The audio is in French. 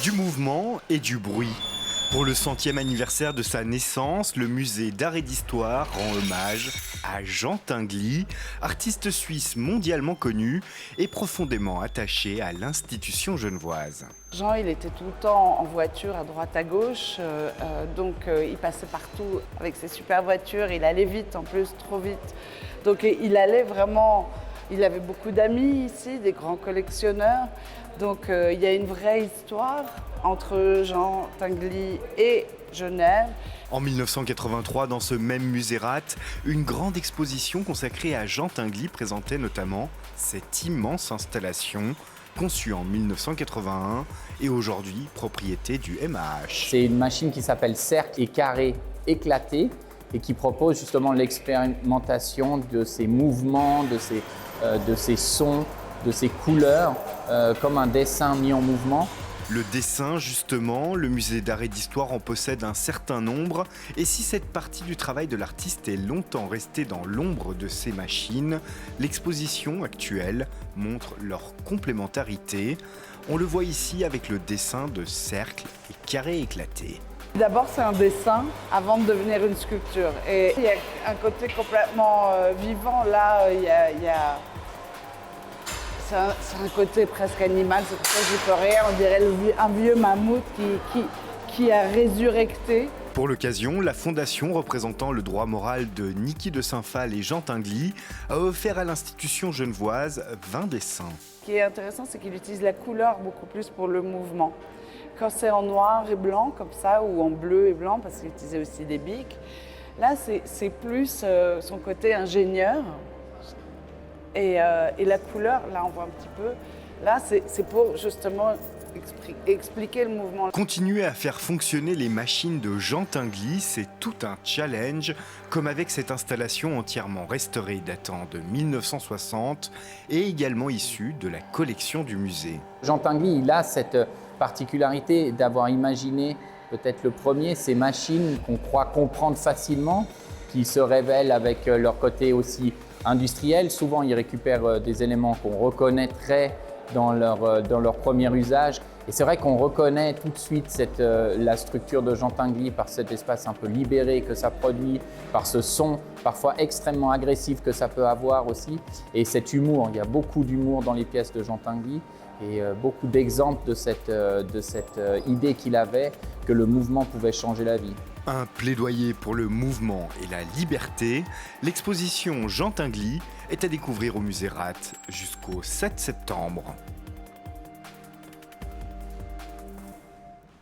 Du mouvement et du bruit. Pour le 100e anniversaire de sa naissance, le musée d'art et d'histoire rend hommage à Jean Tinguely, artiste suisse mondialement connu et profondément attaché à l'institution genevoise. Jean, il était tout le temps en voiture à droite à gauche, donc il passait partout avec ses super voitures, il allait vite en plus, trop vite. Donc il allait vraiment, il avait beaucoup d'amis ici, des grands collectionneurs, donc il y a une vraie histoire entre Jean Tinguely et Genève. En 1983, dans ce même musérat, une grande exposition consacrée à Jean Tinguely présentait notamment cette immense installation conçue en 1981 et aujourd'hui propriété du MAH. C'est une machine qui s'appelle cercle et carré éclaté et qui propose justement l'expérimentation de ces mouvements, de ces sons, de ces couleurs, comme un dessin mis en mouvement. Le dessin, justement, le musée d'art et d'histoire en possède un certain nombre, et si cette partie du travail de l'artiste est longtemps restée dans l'ombre de ces machines, l'exposition actuelle montre leur complémentarité. On le voit ici avec le dessin de cercles et carrés éclatés. D'abord, c'est un dessin avant de devenir une sculpture. Et il y a un côté complètement vivant. Là, c'est un côté presque animal, c'est pour ça que j'y peux rien. On dirait un vieux mammouth qui a résurrecté. Pour l'occasion, la fondation représentant le droit moral de Niki de Saint-Phal et Jean Tinguely a offert à l'institution genevoise 20 dessins. Ce qui est intéressant, c'est qu'il utilise la couleur beaucoup plus pour le mouvement. Quand c'est en noir et blanc comme ça, ou en bleu et blanc, parce qu'il utilisait aussi des bics, là c'est plus son côté ingénieur. Et la couleur, là on voit un petit peu, là c'est pour justement expliquer le mouvement. Continuer à faire fonctionner les machines de Jean Tinguely, c'est tout un challenge, comme avec cette installation entièrement restaurée datant de 1960 et également issue de la collection du musée. Jean Tinguely, il a cette particularité d'avoir imaginé peut-être le premier, ces machines qu'on croit comprendre facilement, qui se révèlent avec leur côté aussi industriel. Souvent, ils récupèrent des éléments qu'on reconnaîtrait dans leur premier usage. Et c'est vrai qu'on reconnaît tout de suite la structure de Jean Tinguely par cet espace un peu libéré que ça produit, par ce son parfois extrêmement agressif que ça peut avoir aussi. Et cet humour, il y a beaucoup d'humour dans les pièces de Jean Tinguely et beaucoup d'exemples de cette idée qu'il avait que le mouvement pouvait changer la vie. Un plaidoyer pour le mouvement et la liberté, l'exposition Jean Tinguely est à découvrir au musée RAT jusqu'au 7 septembre.